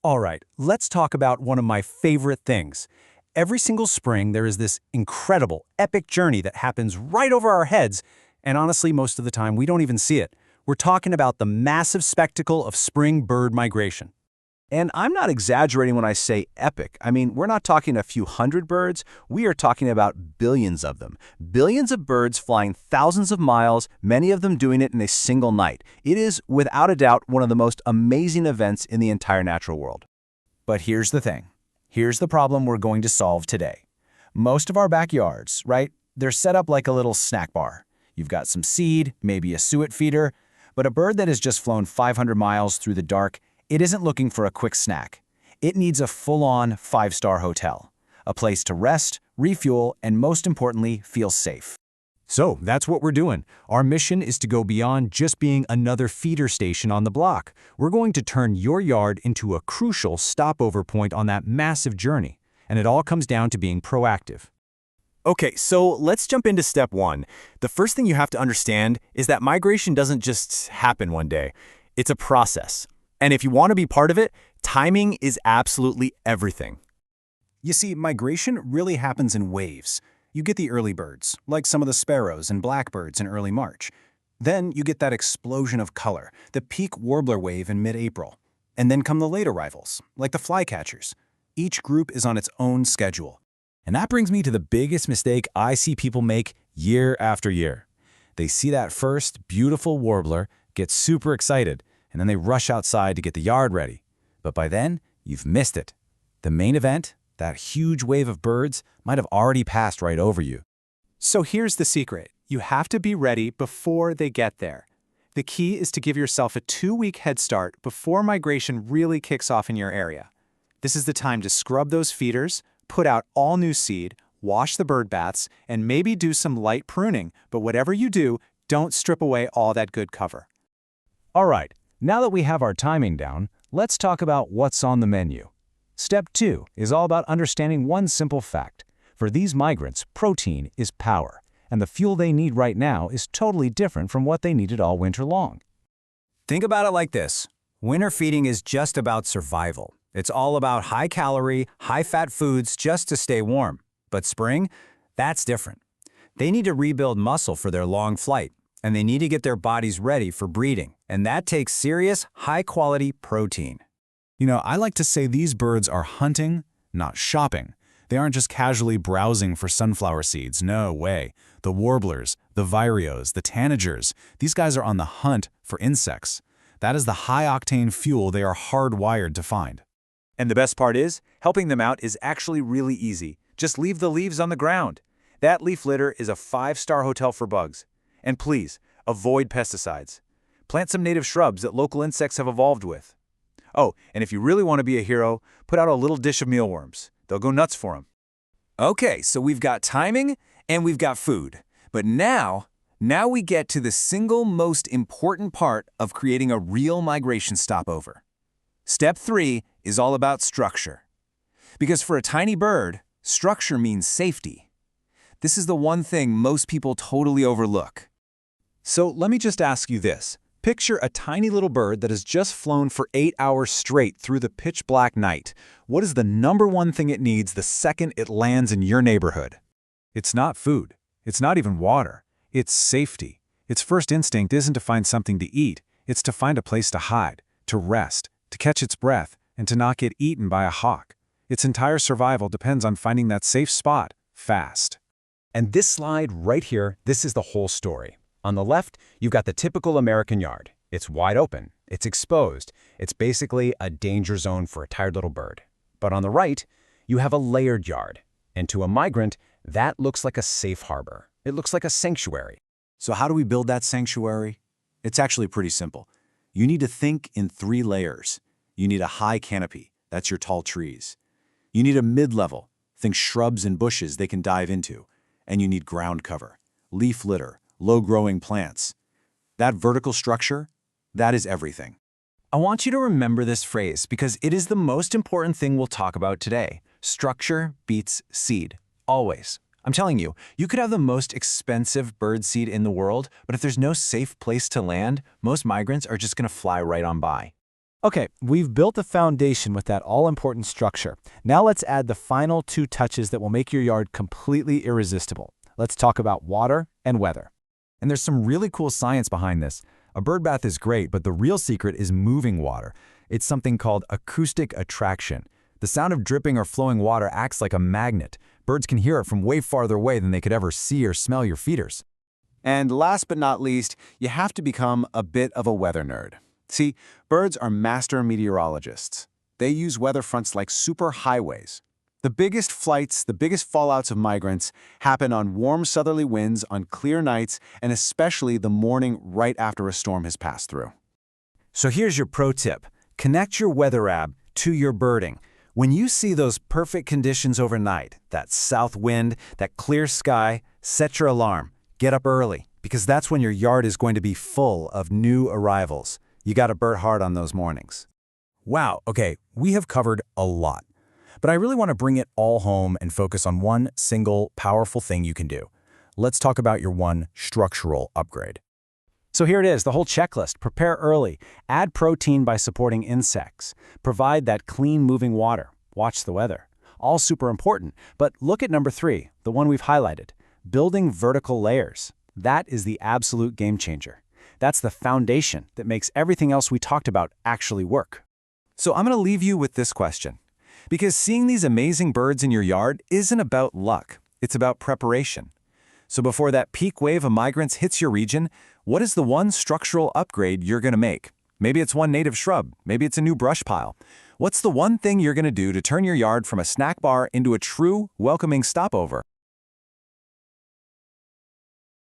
All right, let's talk about one of my favorite things. Every single spring, there is this incredible, epic journey that happens right over our heads, and honestly, most of the time, we don't even see it. We're talking about the massive spectacle of spring bird migration. And I'm not exaggerating when I say epic. I mean, we're not talking a few hundred birds. We are talking about billions of them. Billions of birds flying thousands of miles, many of them doing it in a single night. It is, without a doubt, one of the most amazing events in the entire natural world. But here's the thing. Here's the problem we're going to solve today. Most of our backyards, right, they're set up like a little snack bar. You've got some seed, maybe a suet feeder, but a bird that has just flown 500 miles through the dark, it isn't looking for a quick snack. It needs a full-on five-star hotel, a place to rest, refuel, and most importantly, feel safe. So that's what we're doing. Our mission is to go beyond just being another feeder station on the block. We're going to turn your yard into a crucial stopover point on that massive journey. And it all comes down to being proactive. Okay, so let's jump into step one. The first thing you have to understand is that migration doesn't just happen one day. It's a process. And if you want to be part of it, timing is absolutely everything. You see, migration really happens in waves. You get the early birds, like some of the sparrows and blackbirds in early March. Then you get that explosion of color, the peak warbler wave in mid-April. And then come the late arrivals, like the flycatchers. Each group is on its own schedule. And that brings me to the biggest mistake I see people make year after year. They see that first beautiful warbler, get super excited, and then they rush outside to get the yard ready. But by then, you've missed it. The main event, that huge wave of birds, might have already passed right over you. So here's the secret. You have to be ready before they get there. The key is to give yourself a 2-week head start before migration really kicks off in your area. This is the time to scrub those feeders, put out all new seed, wash the bird baths, and maybe do some light pruning, but whatever you do, don't strip away all that good cover. All right, now that we have our timing down, let's talk about what's on the menu. Step 2 is all about understanding one simple fact. For these migrants, protein is power, and the fuel they need right now is totally different from what they needed all winter long. Think about it like this. Winter feeding is just about survival. It's all about high-calorie, high-fat foods just to stay warm. But spring, that's different. They need to rebuild muscle for their long flight, and they need to get their bodies ready for breeding, and that takes serious, high-quality protein. You know, I like to say these birds are hunting, not shopping. They aren't just casually browsing for sunflower seeds. No way. The warblers, the vireos, the tanagers, these guys are on the hunt for insects. That is the high-octane fuel they are hardwired to find. And the best part is, helping them out is actually really easy. Just leave the leaves on the ground. That leaf litter is a 5-star hotel for bugs. And please, avoid pesticides. Plant some native shrubs that local insects have evolved with. Oh, and if you really want to be a hero, put out a little dish of mealworms. They'll go nuts for them. Okay, so we've got timing and we've got food. But now we get to the single most important part of creating a real migration stopover. Step 3 is all about structure. Because for a tiny bird, structure means safety. This is the one thing most people totally overlook. So let me just ask you this. Picture a tiny little bird that has just flown for 8 hours straight through the pitch-black night. What is the number one thing it needs the second it lands in your neighborhood? It's not food. It's not even water. It's safety. Its first instinct isn't to find something to eat. It's to find a place to hide, to rest, to catch its breath, and to not get eaten by a hawk. Its entire survival depends on finding that safe spot, fast. And this slide right here, this is the whole story. On the left, you've got the typical American yard. It's wide open. It's exposed. It's basically a danger zone for a tired little bird. But on the right, you have a layered yard. And to a migrant, that looks like a safe harbor. It looks like a sanctuary. So how do we build that sanctuary? It's actually pretty simple. You need to think in 3 layers. You need a high canopy. That's your tall trees. You need a mid-level. Think shrubs and bushes they can dive into. And you need ground cover, leaf litter, low-growing plants. That vertical structure, that is everything. I want you to remember this phrase because it is the most important thing we'll talk about today. Structure beats seed, always. I'm telling you, you could have the most expensive bird seed in the world, but if there's no safe place to land, most migrants are just going to fly right on by. Okay, we've built a foundation with that all-important structure. Now let's add the final 2 touches that will make your yard completely irresistible. Let's talk about water and weather. And there's some really cool science behind this. A bird bath is great, but the real secret is moving water. It's something called acoustic attraction. The sound of dripping or flowing water acts like a magnet. Birds can hear it from way farther away than they could ever see or smell your feeders. And last but not least, you have to become a bit of a weather nerd. See, birds are master meteorologists. They use weather fronts like superhighways. The biggest flights, the biggest fallouts of migrants happen on warm southerly winds on clear nights and especially the morning right after a storm has passed through. So here's your pro tip. Connect your weather app to your birding. When you see those perfect conditions overnight, that south wind, that clear sky, set your alarm. Get up early, because that's when your yard is going to be full of new arrivals. You got to bird hard on those mornings. Wow, okay, we have covered a lot. But I really want to bring it all home and focus on one single powerful thing you can do. Let's talk about your one structural upgrade. So here it is, the whole checklist. Prepare early. Add protein by supporting insects. Provide that clean moving water. Watch the weather. All super important. But look at number 3, the one we've highlighted. Building vertical layers. That is the absolute game changer. That's the foundation that makes everything else we talked about actually work. So I'm going to leave you with this question. Because seeing these amazing birds in your yard isn't about luck. It's about preparation. So before that peak wave of migrants hits your region, what is the one structural upgrade you're going to make? Maybe it's one native shrub. Maybe it's a new brush pile. What's the one thing you're going to do to turn your yard from a snack bar into a true, welcoming stopover?